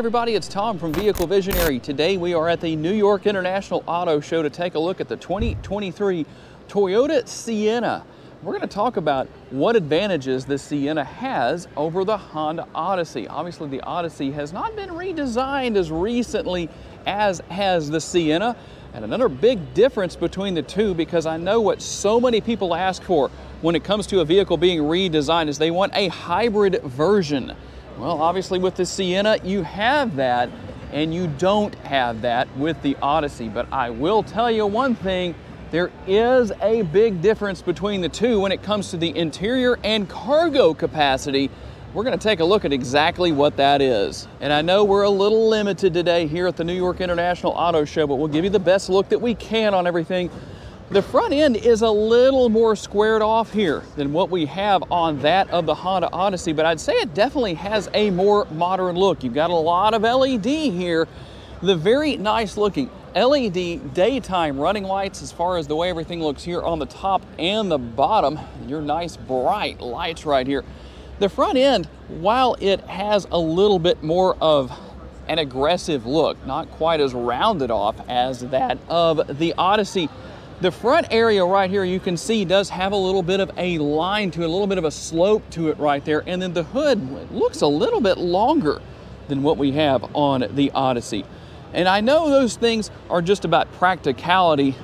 everybody, it's Tom from Vehicle Visionary. Today we are at the New York International Auto Show to take a look at the 2023 Toyota Sienna. We're going to talk about what advantages the Sienna has over the Honda Odyssey. Obviously the Odyssey has not been redesigned as recently as has the Sienna. And another big difference between the two, because I know what so many people ask for when it comes to a vehicle being redesigned, is they want a hybrid version. Well, obviously with the Sienna, you have that, and you don't have that with the Odyssey. But I will tell you one thing, there is a big difference between the two when it comes to the interior and cargo capacity. We're going to take a look at exactly what that is. And I know we're a little limited today here at the New York International Auto Show, but we'll give you the best look that we can on everything. The front end is a little more squared off here than what we have on that of the Honda Odyssey, but I'd say it definitely has a more modern look. You've got a lot of LED here. The very nice looking LED daytime running lights, as far as the way everything looks here on the top and the bottom, your nice bright lights right here. The front end, while it has a little bit more of an aggressive look, not quite as rounded off as that of the Odyssey, the front area right here you can see does have a little bit of a line to it, a little bit of a slope to it right there. And then the hood looks a little bit longer than what we have on the Odyssey. And I know those things are just about practicality,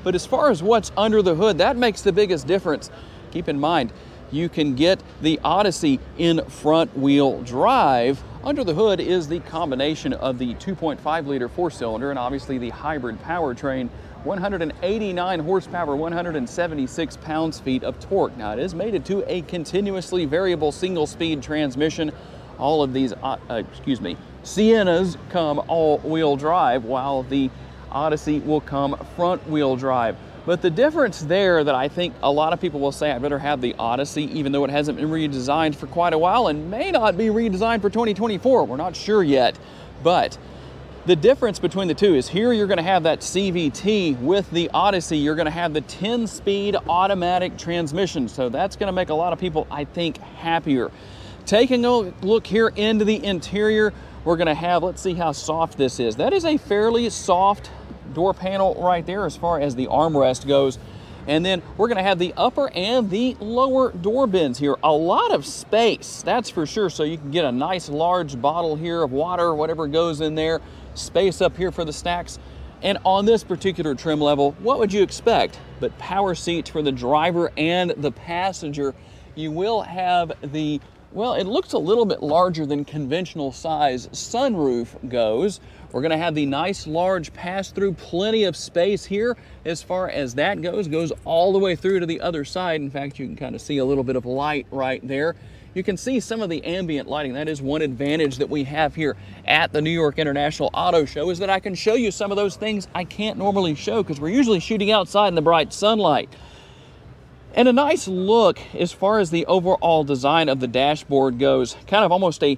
but as far as what's under the hood, that makes the biggest difference. Keep in mind, you can get the Odyssey in front wheel drive. Under the hood is the combination of the 2.5 liter four-cylinder and obviously the hybrid powertrain, 189 horsepower, 176 pounds-feet of torque. Now it is mated to a continuously variable single-speed transmission. All of these, Siennas come all-wheel drive, while the Odyssey will come front-wheel drive. But the difference there that I think a lot of people will say, I'd rather have the Odyssey, even though it hasn't been redesigned for quite a while and may not be redesigned for 2024. We're not sure yet. But the difference between the two is here you're going to have that CVT. With the Odyssey, you're going to have the 10-speed automatic transmission. So that's going to make a lot of people, I think, happier. Taking a look here into the interior, we're going to have, let's see how soft this is. That is a fairly soft door panel right there as far as the armrest goes. And then we're going to have the upper and the lower door bins here. A lot of space, that's for sure. So you can get a nice large bottle here of water, whatever goes in there. Space up here for the snacks. And on this particular trim level, what would you expect but power seats for the driver and the passenger? You will have the, well, it looks a little bit larger than conventional size sunroof goes. We're going to have the nice large pass-through, plenty of space here as far as that goes all the way through to the other side. In fact, you can kind of see a little bit of light right there. You can see some of the ambient lighting. That is one advantage that we have here at the New York International Auto Show, is that I can show you some of those things I can't normally show because we're usually shooting outside in the bright sunlight. And a nice look as far as the overall design of the dashboard goes, kind of almost a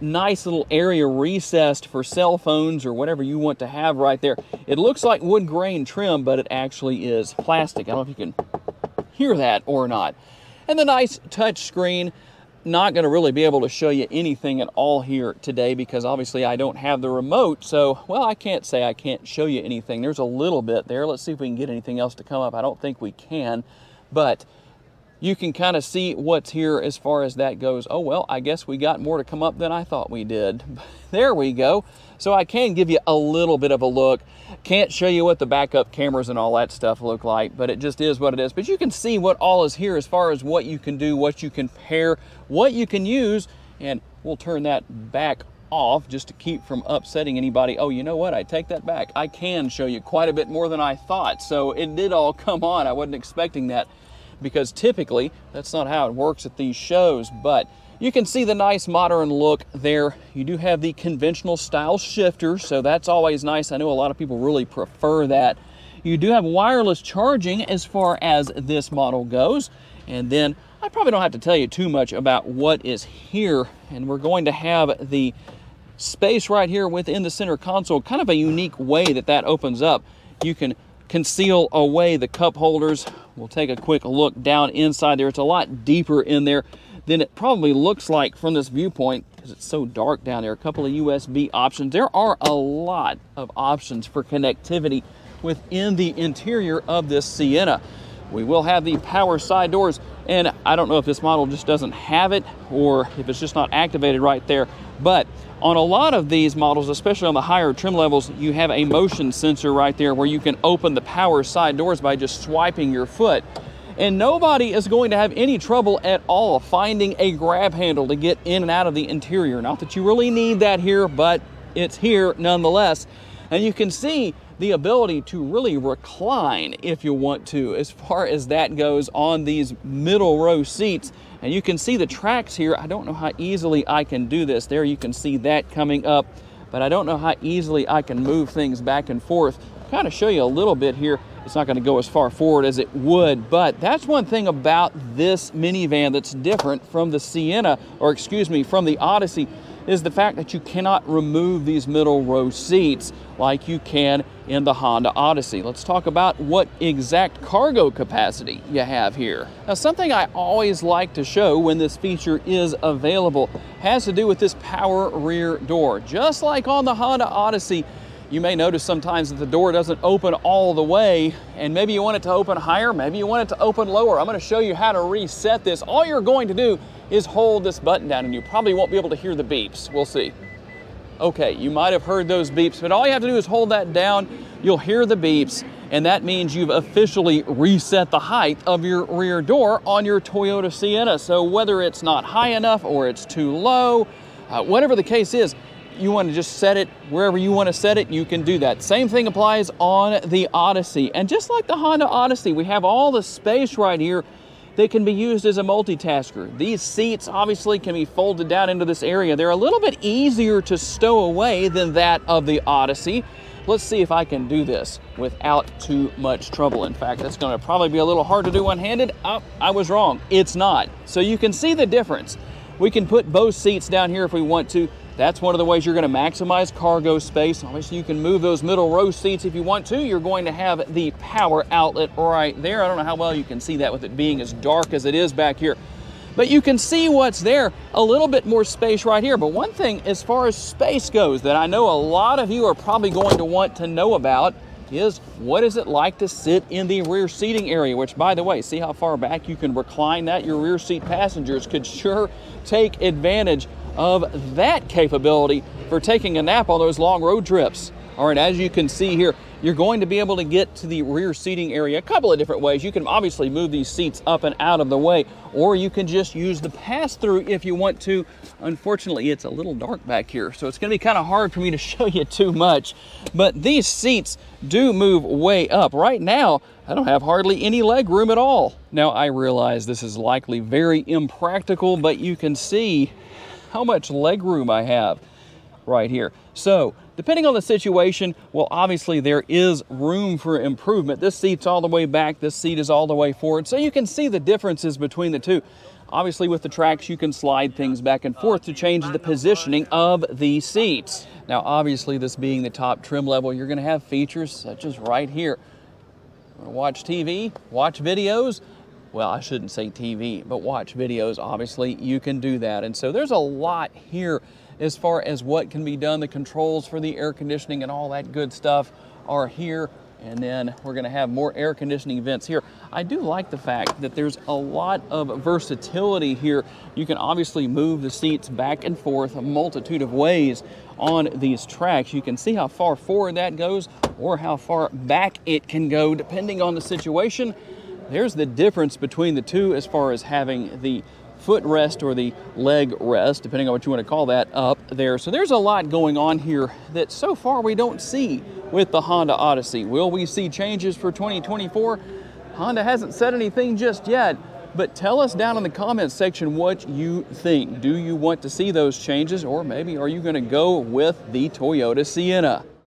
nice little area recessed for cell phones or whatever you want to have right there. It looks like wood grain trim, but it actually is plastic. I don't know if you can hear that or not. And the nice touch screen. Not going to really be able to show you anything at all here today because obviously I don't have the remote. So, well, I can't say I can't show you anything. There's a little bit there. Let's see if we can get anything else to come up. I don't think we can, but you can kind of see what's here as far as that goes. Oh, well, I guess we got more to come up than I thought we did. There we go. So I can give you a little bit of a look. Can't show you what the backup cameras and all that stuff look like, but it just is what it is. But you can see what all is here as far as what you can do, what you can pair, what you can use, and we'll turn that back off just to keep from upsetting anybody. Oh, you know what? I take that back. I can show you quite a bit more than I thought. So it did all come on. I wasn't expecting that, because typically that's not how it works at these shows. But you can see the nice modern look there. You do have the conventional style shifter, so that's always nice. I know a lot of people really prefer that. You do have wireless charging as far as this model goes. And then I probably don't have to tell you too much about what is here. And we're going to have the space right here within the center console, kind of a unique way that that opens up. You can conceal away the cup holders. We'll take a quick look down inside there. It's a lot deeper in there than it probably looks like from this viewpoint because it's so dark down there. A couple of USB options. There are a lot of options for connectivity within the interior of this Sienna. We will have the power side doors, and I don't know if this model just doesn't have it or if it's just not activated right there, but on a lot of these models, especially on the higher trim levels, you have a motion sensor right there where you can open the power side doors by just swiping your foot. And nobody is going to have any trouble at all finding a grab handle to get in and out of the interior. Not that you really need that here, but it's here nonetheless. And you can see the ability to really recline if you want to, as far as that goes on these middle row seats. And you can see the tracks here. I don't know how easily I can do this. There you can see that coming up, but I don't know how easily I can move things back and forth. Kind of show you a little bit here. It's not going to go as far forward as it would, but that's one thing about this minivan that's different from the Sienna, or excuse me, from the Odyssey, is the fact that you cannot remove these middle row seats like you can in the Honda Odyssey. Let's talk about what exact cargo capacity you have here. Now, something I always like to show when this feature is available has to do with this power rear door. Just like on the Honda Odyssey, you may notice sometimes that the door doesn't open all the way, and maybe you want it to open higher, maybe you want it to open lower. I'm going to show you how to reset this. All you're going to do is hold this button down, and you probably won't be able to hear the beeps. We'll see. Okay, you might have heard those beeps, but all you have to do is hold that down. You'll hear the beeps, and that means you've officially reset the height of your rear door on your Toyota Sienna. So whether it's not high enough or it's too low, whatever the case is, you want to just set it wherever you want to set it, you can do that. Same thing applies on the Odyssey. And just like the Honda Odyssey, we have all the space right here that can be used as a multitasker. These seats obviously can be folded down into this area. They're a little bit easier to stow away than that of the Odyssey. Let's see if I can do this without too much trouble. In fact, that's going to probably be a little hard to do one-handed. Oh, I was wrong. It's not. So you can see the difference. We can put both seats down here if we want to. That's one of the ways you're going to maximize cargo space. Obviously, you can move those middle row seats if you want to. You're going to have the power outlet right there. I don't know how well you can see that with it being as dark as it is back here. But you can see what's there, a little bit more space right here. But one thing as far as space goes that I know a lot of you are probably going to want to know about is what is it like to sit in the rear seating area, which, by the way, see how far back you can recline that? Your rear seat passengers could sure take advantage of that capability for taking a nap on those long road trips. All right, as you can see here, you're going to be able to get to the rear seating area a couple of different ways. You can obviously move these seats up and out of the way, or you can just use the pass-through if you want to. Unfortunately, it's a little dark back here, so it's going to be kind of hard for me to show you too much. But these seats do move way up. Right now, I don't have hardly any leg room at all. Now, I realize this is likely very impractical, but you can see how much leg room I have right here. So depending on the situation, well, obviously there is room for improvement. This seat's all the way back, this seat is all the way forward. So you can see the differences between the two. Obviously with the tracks, you can slide things back and forth to change the positioning of the seats. Now, obviously this being the top trim level, you're gonna have features such as right here. Watch TV, watch videos. Well, I shouldn't say TV, but watch videos. Obviously, you can do that. And so there's a lot here as far as what can be done. The controls for the air conditioning and all that good stuff are here. And then we're going to have more air conditioning vents here. I do like the fact that there's a lot of versatility here. You can obviously move the seats back and forth a multitude of ways on these tracks. You can see how far forward that goes or how far back it can go depending on the situation. There's the difference between the two as far as having the footrest or the leg rest, depending on what you want to call that, up there. So there's a lot going on here that so far we don't see with the Honda Odyssey. Will we see changes for 2024? Honda hasn't said anything just yet, but tell us down in the comments section what you think. Do you want to see those changes, or maybe are you going to go with the Toyota Sienna?